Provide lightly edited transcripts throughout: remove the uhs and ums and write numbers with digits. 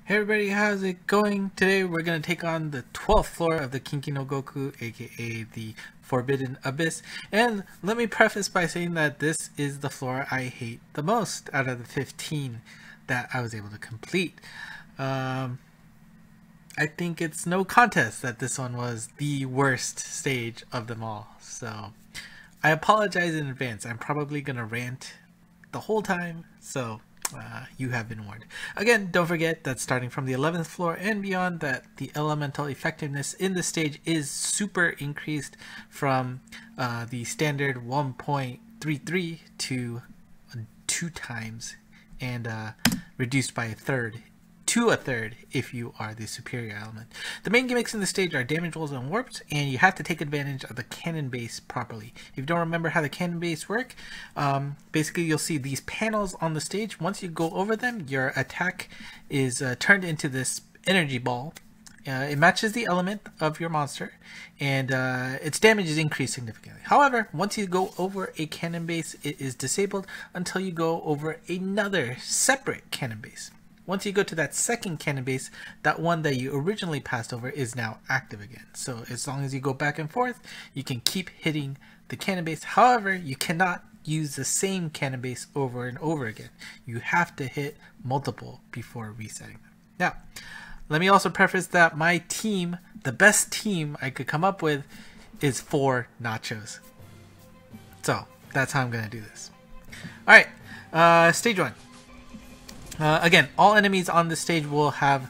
Hey everybody, how's it going? Today we're going to take on the 12th floor of the Kinki no Goku, aka the Forbidden Abyss. And let me preface by saying that this is the floor I hate the most out of the 15 that I was able to complete. I think it's no contest that this one was the worst stage of them all. So I apologize in advance. I'm probably going to rant the whole time, so you have been warned. Again, don't forget that starting from the 11th floor and beyond, that the elemental effectiveness in this stage is super increased from the standard 1.33 to 2 times, and reduced by a third if you are the superior element. The main gimmicks in the stage are damage rolls and warps, and you have to take advantage of the cannon base properly. If you don't remember how the cannon base work, basically you'll see these panels on the stage. Once you go over them, your attack is turned into this energy ball. It matches the element of your monster, and its damage is increased significantly. However, once you go over a cannon base, it is disabled until you go over another separate cannon base. Once you go to that second cannon base, that one that you originally passed over is now active again. So as long as you go back and forth, you can keep hitting the cannon base. However, you cannot use the same cannon base over and over again. You have to hit multiple before resetting them. Now, let me also preface that my team, the best team I could come up with, is 4 nachos. So that's how I'm going to do this. Alright, stage 1. Again, all enemies on this stage will have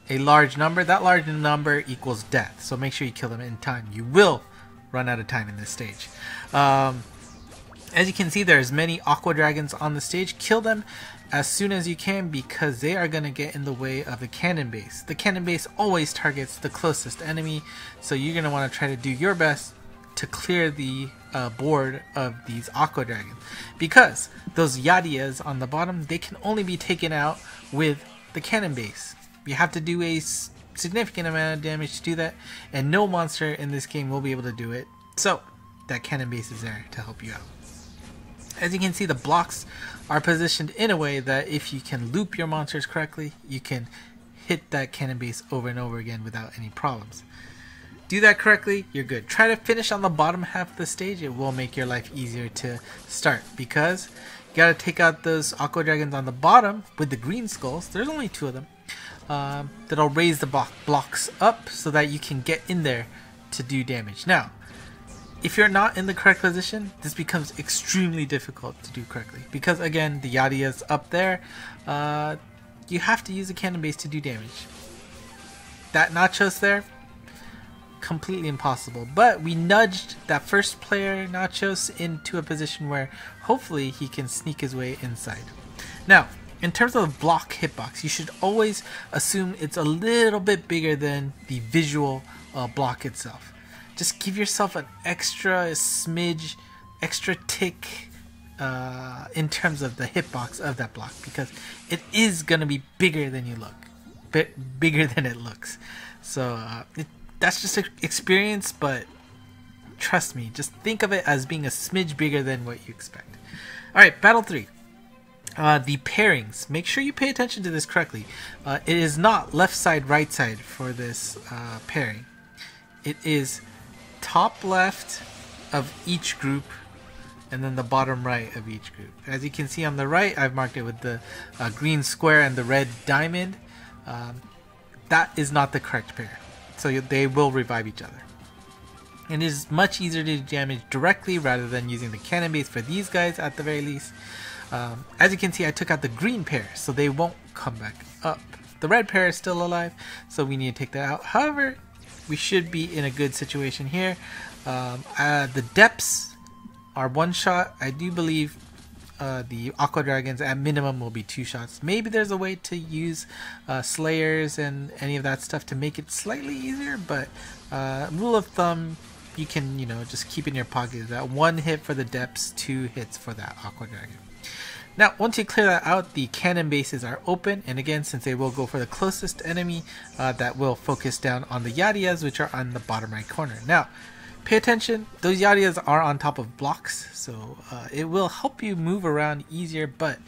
a large number. That large number equals death, so make sure you kill them in time. You will run out of time in this stage. As you can see, there's many Aqua Dragons on the stage. Kill them as soon as you can, because they are going to get in the way of the cannon base. The cannon base always targets the closest enemy, so you're going to want to try to do your best to clear the board of these Aqua Dragons, because those Yadias on the bottom, they can only be taken out with the cannon base. You have to do a significant amount of damage to do that, and no monster in this game will be able to do it, so that cannon base is there to help you out. As you can see, the blocks are positioned in a way that if you can loop your monsters correctly, you can hit that cannon base over and over again without any problems. Do that correctly, you're good. Try to finish on the bottom half of the stage. It will make your life easier to start, because you gotta take out those Aqua Dragons on the bottom with the green skulls. There's only 2 of them. That'll raise the blocks up so that you can get in there to do damage. Now, if you're not in the correct position, this becomes extremely difficult to do correctly, because again, the Yadia's up there. You have to use a cannon base to do damage. That Nachos there, completely impossible, but we nudged that first player Nachos into a position where hopefully he can sneak his way inside. Now, in terms of the block hitbox, you should always assume it's a little bit bigger than the visual block itself. Just give yourself an extra smidge, extra tick in terms of the hitbox of that block, because it is going to be bigger than you look, bigger than it looks. So that's just an experience, but trust me, just think of it as being a smidge bigger than what you expect. Alright, Battle 3. The pairings. Make sure you pay attention to this correctly. It is not left side, right side for this pairing. It is top left of each group, and then the bottom right of each group. As you can see on the right, I've marked it with the green square and the red diamond. That is not the correct pair. So they will revive each other. And it is much easier to do damage directly rather than using the cannon base for these guys at the very least. As you can see, I took out the green pair, so they won't come back up. The red pair is still alive, so we need to take that out. However, we should be in a good situation here. The depths are 1 shot. I do believe the Aqua Dragons at minimum will be 2 shots. Maybe there's a way to use Slayers and any of that stuff to make it slightly easier, but rule of thumb, you can, just keep in your pocket that 1 hit for the depths, 2 hits for that Aqua Dragon. Now, once you clear that out, the cannon bases are open, and again, since they will go for the closest enemy, that will focus down on the Yadias, which are on the bottom right corner. Now, pay attention, those Yadias are on top of blocks, so it will help you move around easier, but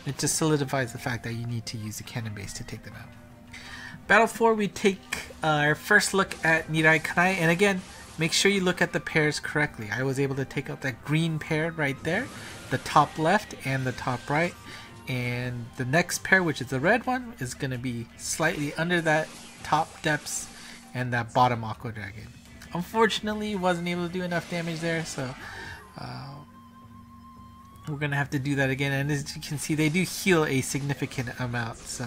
It just solidifies the fact that you need to use the cannon base to take them out. Battle 4, we take our first look at Nirai Kanai, and again, make sure you look at the pairs correctly. I was able to take out that green pair right there, the top left and the top right, and the next pair, which is the red one, is going to be slightly under that top depths and that bottom Aqua Dragon. Unfortunately, wasn't able to do enough damage there, so we're going to have to do that again, and as you can see, they do heal a significant amount, so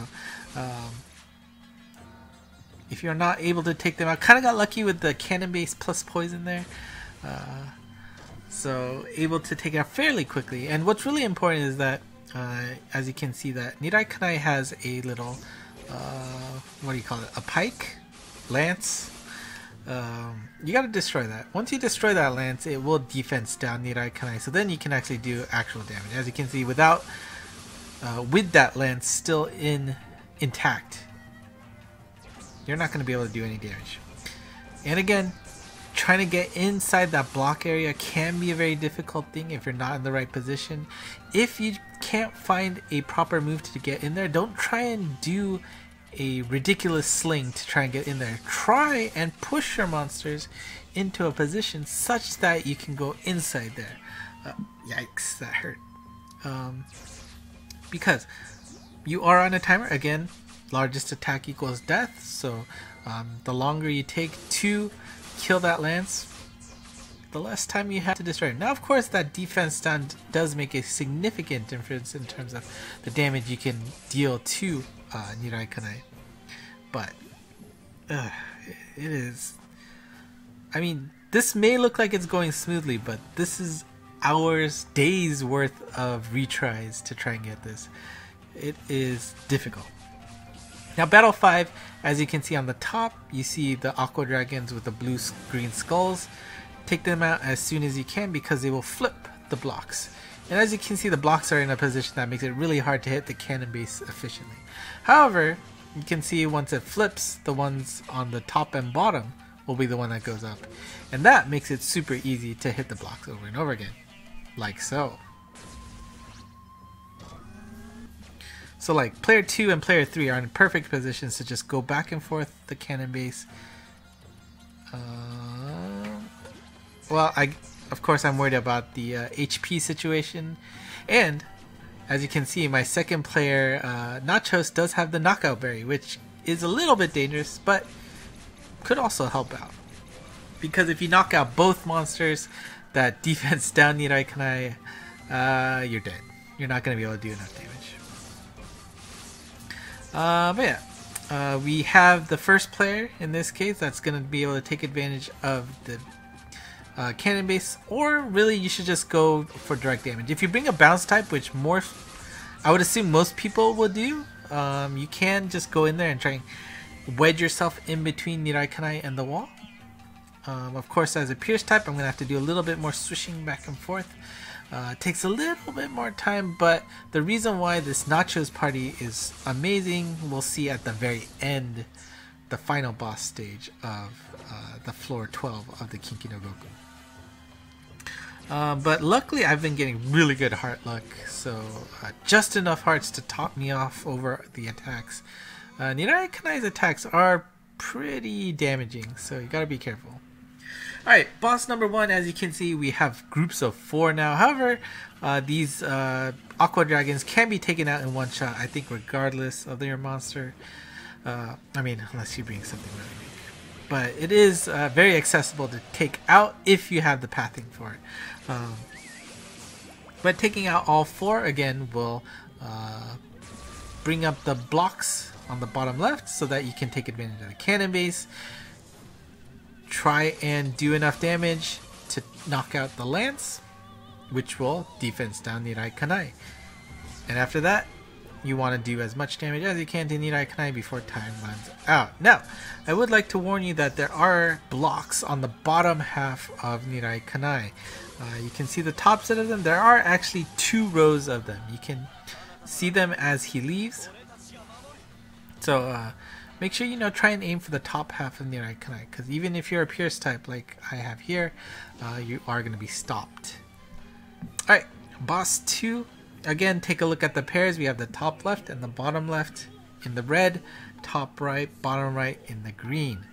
if you're not able to take them out, kind of got lucky with the cannon base plus poison there, so able to take it out fairly quickly. And what's really important is that as you can see, that Nirai Kanai has a little what do you call it, a pike lance. You got to destroy that. Once you destroy that lance, it will defense down Nirai Kanai, so then you can actually do actual damage. As you can see, without with that lance still intact, you're not going to be able to do any damage. And again, trying to get inside that block area can be a very difficult thing if you're not in the right position. If you can't find a proper move to get in there, don't try and do a ridiculous sling to try and get in there. Try and push your monsters into a position such that you can go inside there. Yikes, that hurt. Because you are on a timer. Again, largest attack equals death, so the longer you take to kill that lance, the less time you have to destroy it. Now, of course, that defense down does make a significant difference in terms of the damage you can deal to Nirai Kanai, but it is, I mean, this may look like it's going smoothly, but this is hours, days worth of retries to try and get this. It is difficult. Now, Battle 5, as you can see on the top, you see the Aqua Dragons with the blue-green skulls. Take them out as soon as you can because they will flip the blocks. And as you can see, the blocks are in a position that makes it really hard to hit the cannon base efficiently. However, you can see once it flips, the ones on the top and bottom will be the one that goes up. And that makes it super easy to hit the blocks over and over again, like so. So like player 2 and player 3 are in perfect positions to just go back and forth the cannon base. Well, of course I'm worried about the HP situation. And as you can see, my second player, Nachos, does have the knockout berry, which is a little bit dangerous, but could also help out. Because if you knock out both monsters that defense down Nirai Kanai, you're dead. You're not going to be able to do enough damage. But yeah, we have the first player in this case that's going to be able to take advantage of the cannon base, or really you should just go for direct damage. If you bring a bounce type, which I would assume most people will do, you can just go in there and try and wedge yourself in between Nirai Kanai and the wall. Of course, as a pierce type, I'm going to have to do a little bit more swishing back and forth. It takes a little bit more time, but the reason why this Nachos party is amazing, we'll see at the very end, the final boss stage of the floor 12 of the Kinki no Goku. But luckily, I've been getting really good heart luck, so just enough hearts to top me off over the attacks. Nirai Kanai's attacks are pretty damaging, so you gotta be careful. Alright, boss number 1, as you can see, we have groups of 4 now. However, these Aqua Dragons can be taken out in one shot, I think, regardless of your monster. I mean, unless you bring something really big. But it is very accessible to take out if you have the pathing for it. But taking out all 4, again, will bring up the blocks on the bottom left so that you can take advantage of the cannon base. Try and do enough damage to knock out the lance, which will defense down Nirai Kanai. And after that, you want to do as much damage as you can to Nirai Kanai before time runs out. Now, I would like to warn you that there are blocks on the bottom half of Nirai Kanai. You can see the top set of them. There are actually 2 rows of them. You can see them as he leaves. So, make sure, try and aim for the top half of Nirai Kanai, because even if you're a pierce type like I have here, you are going to be stopped. Alright, boss 2, again, take a look at the pairs. We have the top left and the bottom left in the red, top right, bottom right in the green.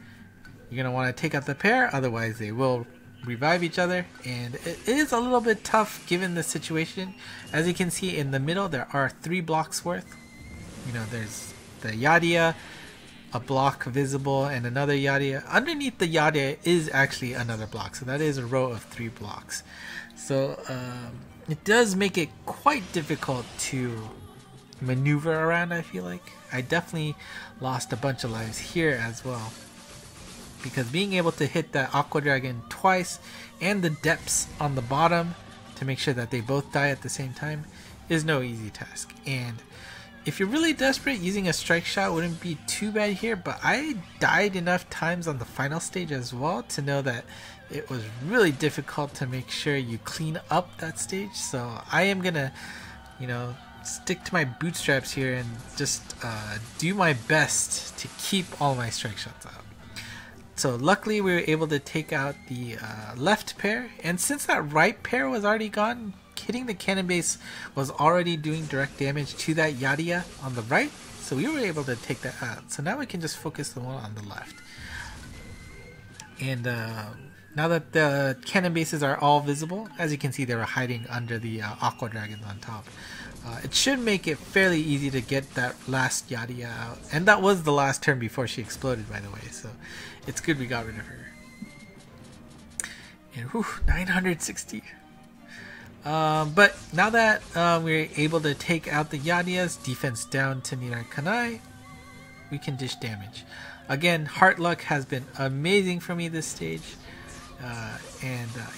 You're going to want to take out the pair, otherwise they will revive each other, and it is a little bit tough given the situation. As you can see in the middle, there are 3 blocks worth. You know, there's the Yadia, a block visible, and another Yadia. Underneath the Yadia is actually another block, so that is a row of 3 blocks. So it does make it quite difficult to maneuver around, I feel like. I definitely lost a bunch of lives here as well, because being able to hit that Aqua Dragon twice and the depths on the bottom to make sure that they both die at the same time is no easy task. And if you're really desperate, using a strike shot wouldn't be too bad here, but I died enough times on the final stage as well to know that it was really difficult to make sure you clean up that stage. So I am gonna, you know, stick to my bootstraps here and just do my best to keep all my strike shots out. So luckily we were able to take out the left pair, and since that right pair was already gone, hitting the cannon base was already doing direct damage to that Yadia on the right, so we were able to take that out. So now we can just focus the one on the left. And now that the cannon bases are all visible, as you can see they were hiding under the Aqua Dragons on top. It should make it fairly easy to get that last Yadia out. And that was the last turn before she exploded, by the way, so it's good we got rid of her. And whew, 960. But now that we're able to take out the Yadias, defense down to Nirai Kanai, we can dish damage. Again, Heart Luck has been amazing for me this stage.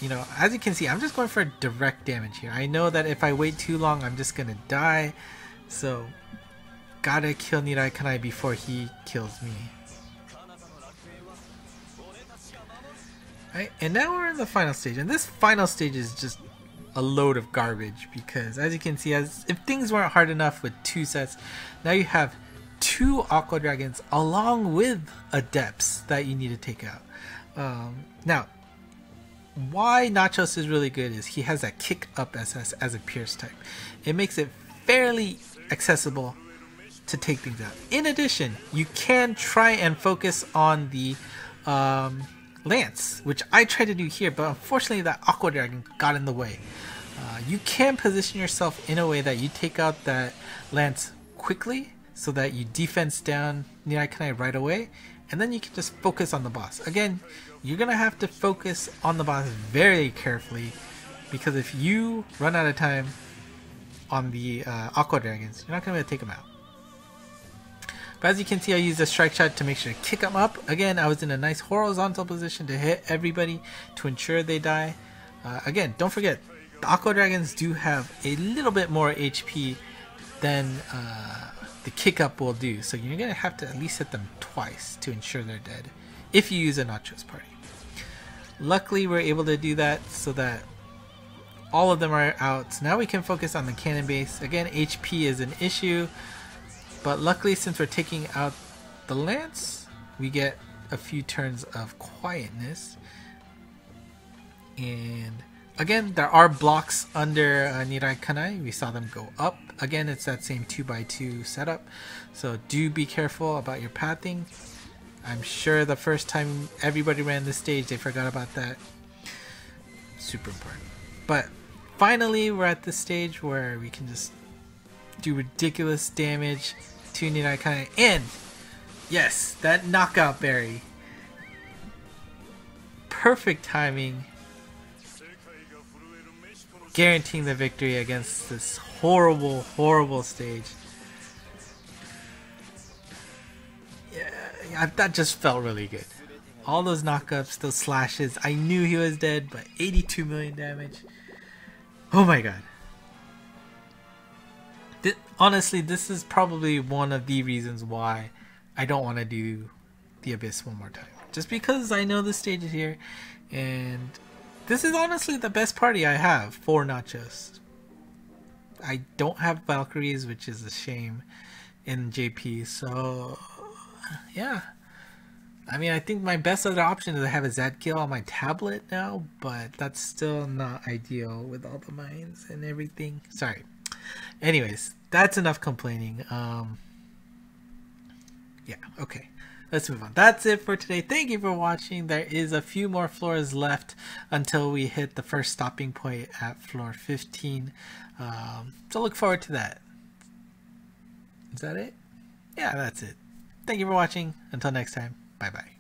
You know, as you can see, I'm just going for direct damage here. I know that if I wait too long, I'm just gonna die. So, gotta kill Nirai Kanai before he kills me. Right, and now we're in the final stage. And this final stage is just a load of garbage because, as you can see, if things weren't hard enough with 2 sets, now you have 2 Aqua Dragons along with Adepts that you need to take out. Now, why Nachos is really good is he has that kick up SS as a Pierce type. It makes it fairly accessible to take things out. In addition, you can try and focus on the Lance, which I tried to do here, but unfortunately that Aqua Dragon got in the way. You can position yourself in a way that you take out that Lance quickly so that you defense down Nirai Kanai right away, and then you can just focus on the boss. Again, you're gonna have to focus on the boss very carefully, because if you run out of time on the Aqua Dragons, you're not gonna be able to take them out. But as you can see, I used a strike shot to make sure to kick them up. Again, I was in a nice horizontal position to hit everybody to ensure they die. Again, don't forget, the Aqua Dragons do have a little bit more HP than the kick up will do, so you're gonna have to at least hit them twice to ensure they're dead if you use a Nachos party. Luckily we're able to do that so that all of them are out. So now we can focus on the cannon base. Again, HP is an issue, but luckily since we're taking out the Lance, we get a few turns of quietness. And again, there are blocks under Nirai Kanai. We saw them go up. Again, it's that same 2x2 setup, so do be careful about your pathing. I'm sure the first time everybody ran this stage, they forgot about that. Super important. But finally, we're at the stage where we can just do ridiculous damage to Nirai Kanai. And yes, that knockout berry. Perfect timing. Guaranteeing the victory against this horrible, horrible stage. Yeah, that just felt really good. All those knockups, those slashes. I knew he was dead, but 82 million damage. Oh my god. Honestly, this is probably one of the reasons why I don't want to do the Abyss one more time. Just because I know the stage is here, and this is honestly the best party I have for Nachos. I don't have Valkyries, which is a shame in JP, so yeah. I mean, I think my best other option is to have a Zadkill on my tablet now, but that's still not ideal with all the mines and everything. Sorry. Anyways, that's enough complaining. Yeah, okay. Let's move on. That's it for today. Thank you for watching. There is a few more floors left until we hit the first stopping point at floor 15. So look forward to that. Is that it? Yeah, that's it. Thank you for watching. Until next time, bye-bye.